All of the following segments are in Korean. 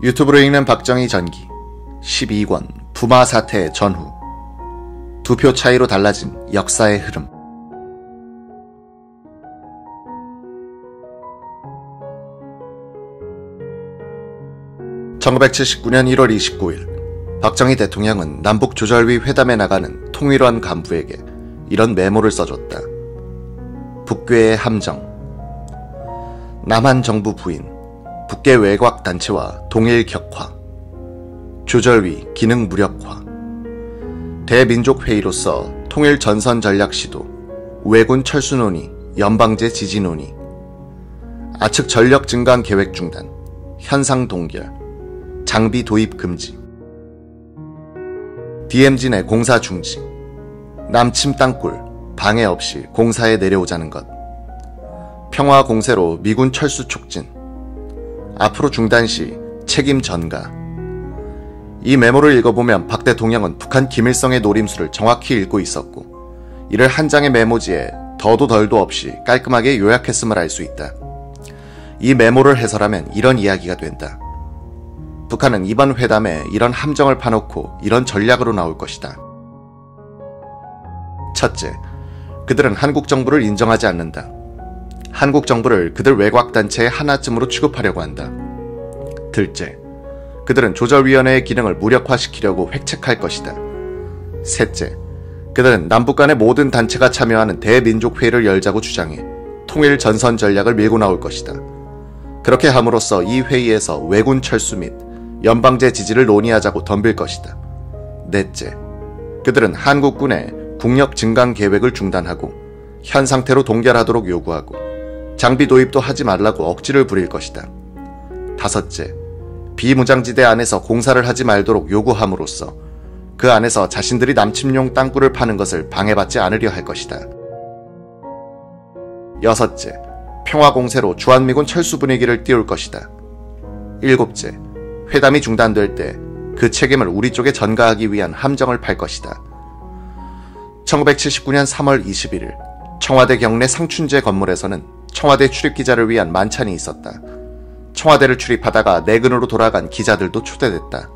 유튜브로 읽는 박정희 전기 12권 부마 사태 전후 2표 차이로 달라진 역사의 흐름. (1979년 1월 29일) 박정희 대통령은 남북조절위 회담에 나가는 통일원 간부에게 이런 메모를 써줬다. 북괴의 함정. 남한 정부 부인, 북괴 외곽 단체와 동일 격화, 조절위 기능 무력화, 대민족회의로서 통일 전선 전략 시도, 왜군 철수 논의, 연방제 지지 논의, 아측 전력 증강 계획 중단, 현상 동결, 장비 도입 금지, DMZ 내 공사 중지, 남침 땅굴 방해 없이 공사에 내려오자는 것, 평화 공세로 미군 철수 촉진, 앞으로 중단 시 책임 전가. 이 메모를 읽어보면 박 대통령은 북한 김일성의 노림수를 정확히 읽고 있었고, 이를 한 장의 메모지에 더도 덜도 없이 깔끔하게 요약했음을 알 수 있다. 이 메모를 해설하면 이런 이야기가 된다. 북한은 이번 회담에 이런 함정을 파놓고 이런 전략으로 나올 것이다. 첫째, 그들은 한국 정부를 인정하지 않는다. 한국 정부를 그들 외곽단체의 하나쯤으로 취급하려고 한다. 둘째, 그들은 조절위원회의 기능을 무력화시키려고 획책할 것이다. 셋째, 그들은 남북 간의 모든 단체가 참여하는 대민족회의를 열자고 주장해 통일 전선 전략을 밀고 나올 것이다. 그렇게 함으로써 이 회의에서 왜군 철수 및 연방제 지지를 논의하자고 덤빌 것이다. 넷째, 그들은 한국군의 국력 증강 계획을 중단하고 현 상태로 동결하도록 요구하고 장비 도입도 하지 말라고 억지를 부릴 것이다. 다섯째, 비무장지대 안에서 공사를 하지 말도록 요구함으로써 그 안에서 자신들이 남침용 땅굴을 파는 것을 방해받지 않으려 할 것이다. 여섯째, 평화공세로 주한미군 철수 분위기를 띄울 것이다. 일곱째, 회담이 중단될 때 그 책임을 우리 쪽에 전가하기 위한 함정을 팔 것이다. 1979년 3월 21일 청와대 경내 상춘제 건물에서는 청와대 출입기자를 위한 만찬이 있었다. 청와대를 출입하다가 내근으로 돌아간 기자들도 초대됐다.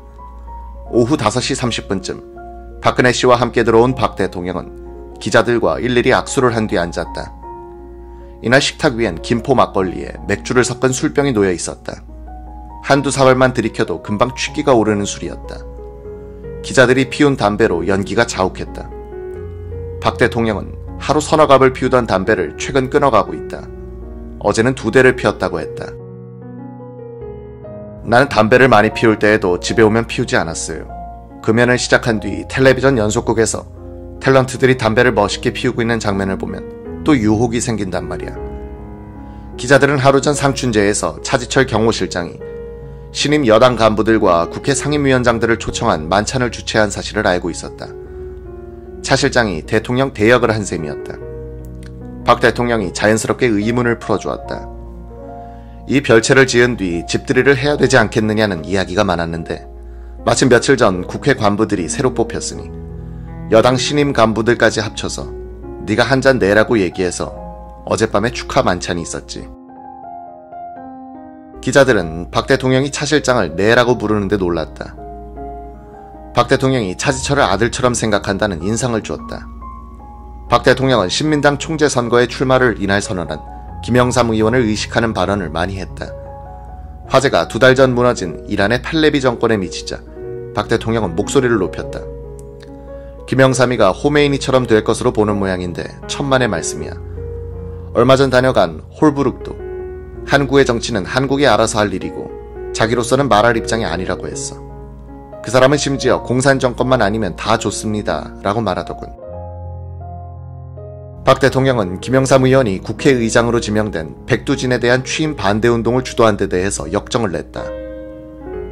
오후 5시 30분쯤 박근혜 씨와 함께 들어온 박 대통령은 기자들과 일일이 악수를 한 뒤 앉았다. 이날 식탁 위엔 김포 막걸리에 맥주를 섞은 술병이 놓여 있었다. 한두 사발만 들이켜도 금방 취기가 오르는 술이었다. 기자들이 피운 담배로 연기가 자욱했다. 박 대통령은 하루 서너 갑을 피우던 담배를 최근 끊어가고 있다. 어제는 2대를 피웠다고 했다. 나는 담배를 많이 피울 때에도 집에 오면 피우지 않았어요. 금연을 시작한 뒤 텔레비전 연속극에서 탤런트들이 담배를 멋있게 피우고 있는 장면을 보면 또 유혹이 생긴단 말이야. 기자들은 하루 전 상춘제에서 차지철 경호실장이 신임 여당 간부들과 국회 상임위원장들을 초청한 만찬을 주최한 사실을 알고 있었다. 차 실장이 대통령 대역을 한 셈이었다. 박 대통령이 자연스럽게 의문을 풀어주었다. 이 별채를 지은 뒤 집들이를 해야 되지 않겠느냐는 이야기가 많았는데 마침 며칠 전 국회 관부들이 새로 뽑혔으니 여당 신임 간부들까지 합쳐서 네가 한 잔 내라고 얘기해서 어젯밤에 축하 만찬이 있었지. 기자들은 박 대통령이 차 실장을 내라고 부르는데 놀랐다. 박 대통령이 차지철을 아들처럼 생각한다는 인상을 주었다. 박 대통령은 신민당 총재 선거에 출마를 이날 선언한 김영삼 의원을 의식하는 발언을 많이 했다. 화제가 2달 전 무너진 이란의 팔레비 정권에 미치자 박 대통령은 목소리를 높였다. 김영삼이가 호메이니처럼 될 것으로 보는 모양인데 천만의 말씀이야. 얼마 전 다녀간 홀브룩도 한국의 정치는 한국이 알아서 할 일이고 자기로서는 말할 입장이 아니라고 했어. 그 사람은 심지어 공산 정권만 아니면 다 좋습니다 라고 말하더군. 박 대통령은 김영삼 의원이 국회의장으로 지명된 백두진에 대한 취임 반대운동을 주도한 데 대해서 역정을 냈다.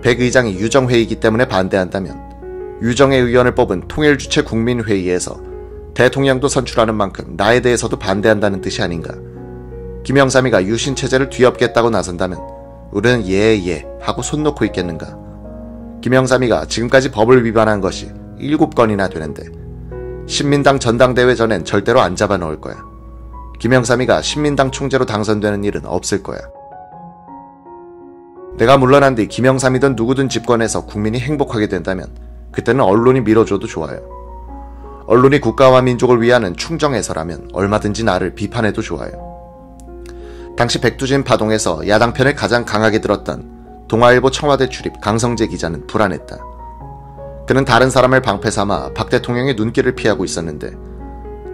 백 의장이 유정회의이기 때문에 반대한다면 유정의 의원을 뽑은 통일주체 국민회의에서 대통령도 선출하는 만큼 나에 대해서도 반대한다는 뜻이 아닌가. 김영삼이가 유신체제를 뒤엎겠다고 나선다면 우리는 예 하고 손 놓고 있겠는가. 김영삼이가 지금까지 법을 위반한 것이 7건이나 되는데 신민당 전당대회 전엔 절대로 안 잡아넣을 거야. 김영삼이가 신민당 총재로 당선되는 일은 없을 거야. 내가 물러난 뒤 김영삼이든 누구든 집권해서 국민이 행복하게 된다면 그때는 언론이 밀어줘도 좋아요. 언론이 국가와 민족을 위하는 충정해서라면 얼마든지 나를 비판해도 좋아요. 당시 백두진 파동에서 야당 편을 가장 강하게 들었던 동아일보 청와대 출입 강성재 기자는 불안했다. 그는 다른 사람을 방패 삼아 박 대통령의 눈길을 피하고 있었는데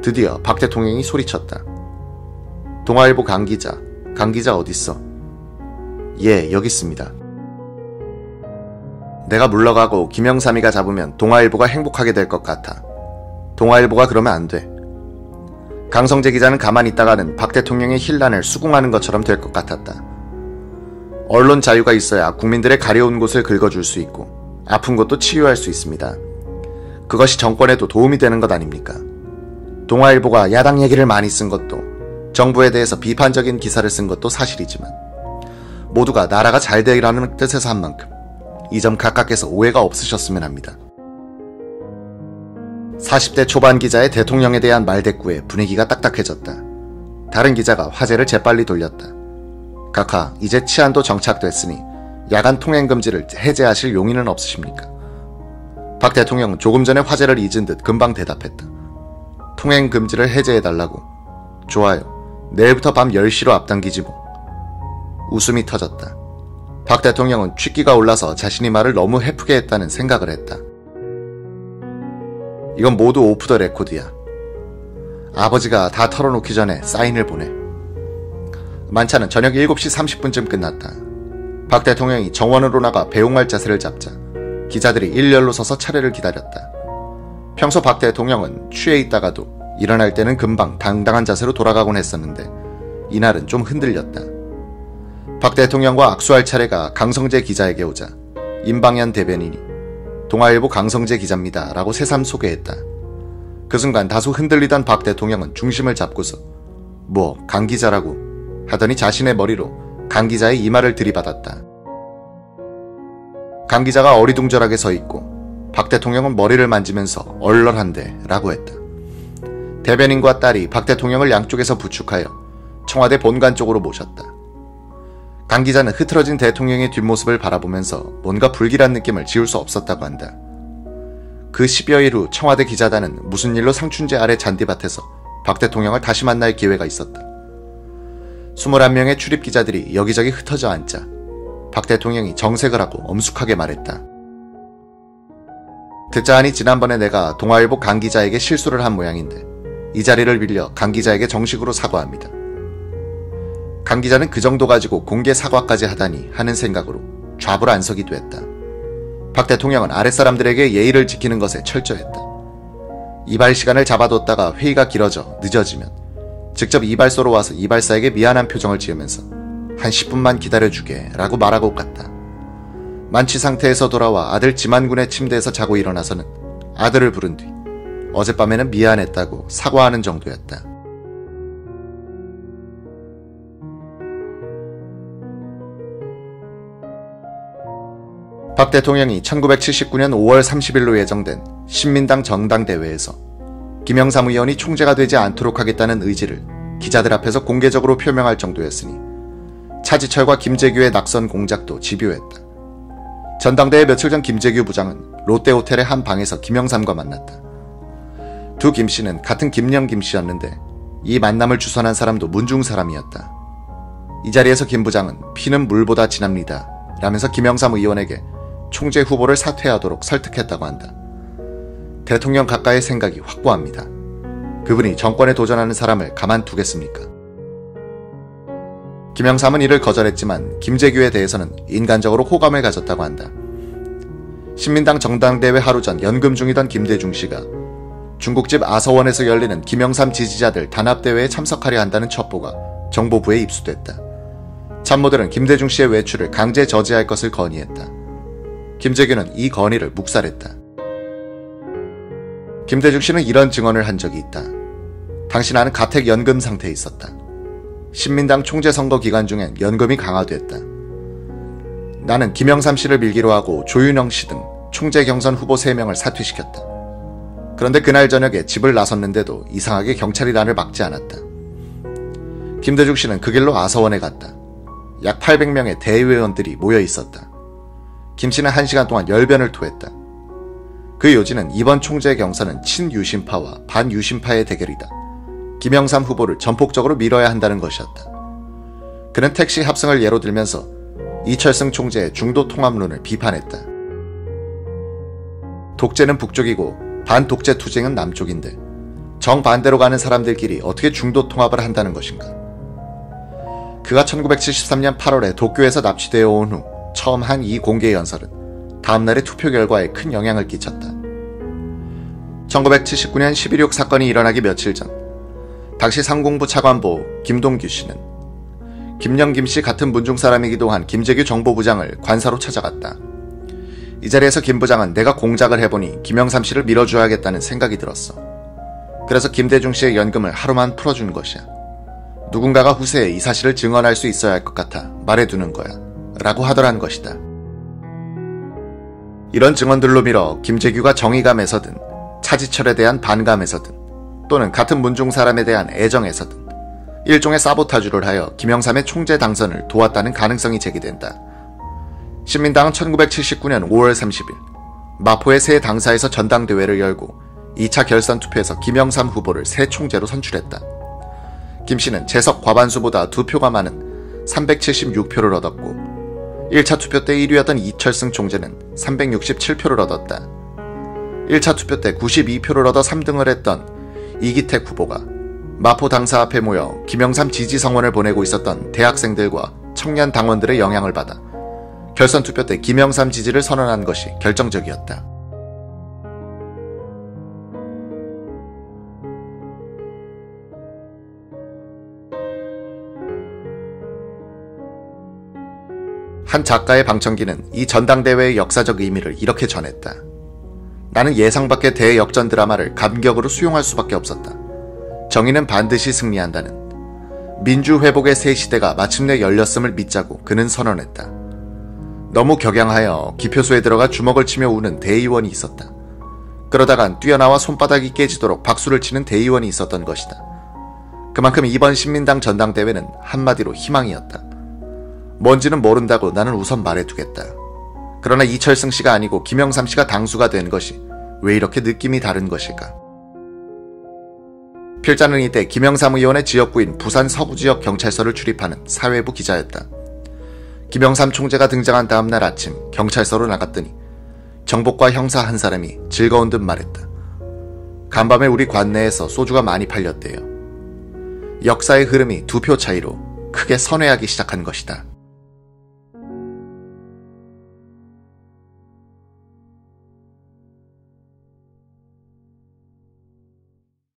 드디어 박 대통령이 소리쳤다. 동아일보 강 기자 어딨어? 예, 여기 있습니다. 내가 물러가고 김영삼이가 잡으면 동아일보가 행복하게 될 것 같아. 동아일보가 그러면 안 돼. 강성재 기자는 가만히 있다가는 박 대통령의 힐난을 수긍하는 것처럼 될 것 같았다. 언론 자유가 있어야 국민들의 가려운 곳을 긁어줄 수 있고 아픈 곳도 치유할 수 있습니다. 그것이 정권에도 도움이 되는 것 아닙니까? 동아일보가 야당 얘기를 많이 쓴 것도 정부에 대해서 비판적인 기사를 쓴 것도 사실이지만 모두가 나라가 잘 되라는 뜻에서 한 만큼 이 점 각각께서 오해가 없으셨으면 합니다. 40대 초반 기자의 대통령에 대한 말대꾸에 분위기가 딱딱해졌다. 다른 기자가 화제를 재빨리 돌렸다. 각하, 이제 치안도 정착됐으니 야간 통행금지를 해제하실 용의는 없으십니까? 박 대통령은 조금 전에 화제를 잊은 듯 금방 대답했다. 통행금지를 해제해달라고. 좋아요. 내일부터 밤 10시로 앞당기지 뭐. 웃음이 터졌다. 박 대통령은 취기가 올라서 자신이 말을 너무 해프게 했다는 생각을 했다. 이건 모두 오프 더 레코드야. 아버지가 다 털어놓기 전에 사인을 보내. 만찬은 저녁 7시 30분쯤 끝났다. 박 대통령이 정원으로 나가 배웅할 자세를 잡자 기자들이 일렬로 서서 차례를 기다렸다. 평소 박 대통령은 취해 있다가도 일어날 때는 금방 당당한 자세로 돌아가곤 했었는데 이날은 좀 흔들렸다. 박 대통령과 악수할 차례가 강성재 기자에게 오자 임방현 대변인이 동아일보 강성재 기자입니다 라고 새삼 소개했다. 그 순간 다소 흔들리던 박 대통령은 중심을 잡고서 뭐 강 기자라고 하더니 자신의 머리로 강 기자의 이마를 들이받았다. 강 기자가 어리둥절하게 서 있고 박 대통령은 머리를 만지면서 얼얼한데 라고 했다. 대변인과 딸이 박 대통령을 양쪽에서 부축하여 청와대 본관 쪽으로 모셨다. 강 기자는 흐트러진 대통령의 뒷모습을 바라보면서 뭔가 불길한 느낌을 지울 수 없었다고 한다. 그 10여일 후 청와대 기자단은 무슨 일로 상춘제 아래 잔디밭에서 박 대통령을 다시 만날 기회가 있었다. 21명의 출입 기자들이 여기저기 흩어져 앉자 박 대통령이 정색을 하고 엄숙하게 말했다. 듣자 하니 지난번에 내가 동아일보 강 기자에게 실수를 한 모양인데 이 자리를 빌려 강 기자에게 정식으로 사과합니다. 강 기자는 그 정도 가지고 공개 사과까지 하다니 하는 생각으로 좌불안석이도 했다. 박 대통령은 아랫사람들에게 예의를 지키는 것에 철저했다. 이발 시간을 잡아뒀다가 회의가 길어져 늦어지면 직접 이발소로 와서 이발사에게 미안한 표정을 지으면서 한 10분만 기다려주게 라고 말하고 갔다. 만취 상태에서 돌아와 아들 지만군의 침대에서 자고 일어나서는 아들을 부른 뒤 어젯밤에는 미안했다고 사과하는 정도였다. 박 대통령이 1979년 5월 30일로 예정된 신민당 정당대회에서 김영삼 의원이 총재가 되지 않도록 하겠다는 의지를 기자들 앞에서 공개적으로 표명할 정도였으니 차지철과 김재규의 낙선 공작도 집요했다. 전당대회 며칠 전 김재규 부장은 롯데호텔의 한 방에서 김영삼과 만났다. 두 김씨는 같은 김영 김씨였는데 이 만남을 주선한 사람도 문중 사람이었다. 이 자리에서 김 부장은 피는 물보다 진합니다 라면서 김영삼 의원에게 총재 후보를 사퇴하도록 설득했다고 한다. 대통령 가까의 생각이 확고합니다. 그분이 정권에 도전하는 사람을 가만두겠습니까? 김영삼은 이를 거절했지만 김재규에 대해서는 인간적으로 호감을 가졌다고 한다. 신민당 정당대회 하루 전 연금 중이던 김대중 씨가 중국집 아서원에서 열리는 김영삼 지지자들 단합대회에 참석하려 한다는 첩보가 정보부에 입수됐다. 참모들은 김대중 씨의 외출을 강제 저지할 것을 건의했다. 김재규는 이 건의를 묵살했다. 김대중 씨는 이런 증언을 한 적이 있다. 당시 나는 가택연금 상태에 있었다. 신민당 총재 선거 기간 중엔 연금이 강화됐다. 나는 김영삼 씨를 밀기로 하고 조윤영 씨 등 총재 경선 후보 3명을 사퇴시켰다. 그런데 그날 저녁에 집을 나섰는데도 이상하게 경찰이 나를 막지 않았다. 김대중 씨는 그 길로 아서원에 갔다. 약 800명의 대의원들이 모여 있었다. 김씨는 1시간 동안 열변을 토했다. 그 요지는 이번 총재 경선은 친유신파와 반유신파의 대결이다. 김영삼 후보를 전폭적으로 밀어야 한다는 것이었다. 그는 택시 합승을 예로 들면서 이철승 총재의 중도 통합론을 비판했다. 독재는 북쪽이고 반독재 투쟁은 남쪽인데 정반대로 가는 사람들끼리 어떻게 중도 통합을 한다는 것인가. 그가 1973년 8월에 도쿄에서 납치되어 온 후 처음 한 이 공개 연설은 다음날의 투표 결과에 큰 영향을 끼쳤다. 1979년 11.6 사건이 일어나기 며칠 전, 당시 상공부 차관보 김동규 씨는 김영김 씨 같은 문중 사람이기도 한 김재규 정보부장을 관사로 찾아갔다. 이 자리에서 김 부장은 내가 공작을 해보니 김영삼 씨를 밀어줘야겠다는 생각이 들었어. 그래서 김대중 씨의 연금을 하루만 풀어준 것이야. 누군가가 후세에 이 사실을 증언할 수 있어야 할 것 같아 말해두는 거야. 라고 하더란 것이다. 이런 증언들로 밀어 김재규가 정의감에서든 차지철에 대한 반감에서든 또는 같은 문중 사람에 대한 애정에서든 일종의 사보타주를 하여 김영삼의 총재 당선을 도왔다는 가능성이 제기된다. 신민당은 1979년 5월 30일 마포의 새 당사에서 전당대회를 열고 2차 결선 투표에서 김영삼 후보를 새 총재로 선출했다. 김 씨는 재석 과반수보다 2표가 많은 376표를 얻었고 1차 투표 때 1위였던 이철승 총재는 367표를 얻었다. 1차 투표 때 92표를 얻어 3등을 했던 이기택 후보가 마포 당사 앞에 모여 김영삼 지지 성원을 보내고 있었던 대학생들과 청년 당원들의 영향을 받아 결선 투표 때 김영삼 지지를 선언한 것이 결정적이었다. 한 작가의 방청기는 이 전당대회의 역사적 의미를 이렇게 전했다. 나는 예상 밖의 대역전 드라마를 감격으로 수용할 수밖에 없었다. 정의는 반드시 승리한다는 민주회복의 새 시대가 마침내 열렸음을 믿자고 그는 선언했다. 너무 격양하여 기표소에 들어가 주먹을 치며 우는 대의원이 있었다. 그러다간 뛰어나와 손바닥이 깨지도록 박수를 치는 대의원이 있었던 것이다. 그만큼 이번 신민당 전당대회는 한마디로 희망이었다. 뭔지는 모른다고 나는 우선 말해두겠다. 그러나 이철승 씨가 아니고 김영삼 씨가 당수가 된 것이 왜 이렇게 느낌이 다른 것일까? 필자는 이때 김영삼 의원의 지역구인 부산 서부지역 경찰서를 출입하는 사회부 기자였다. 김영삼 총재가 등장한 다음날 아침 경찰서로 나갔더니 정복과 형사 한 사람이 즐거운 듯 말했다. 간밤에 우리 관내에서 소주가 많이 팔렸대요. 역사의 흐름이 2표 차이로 크게 선회하기 시작한 것이다.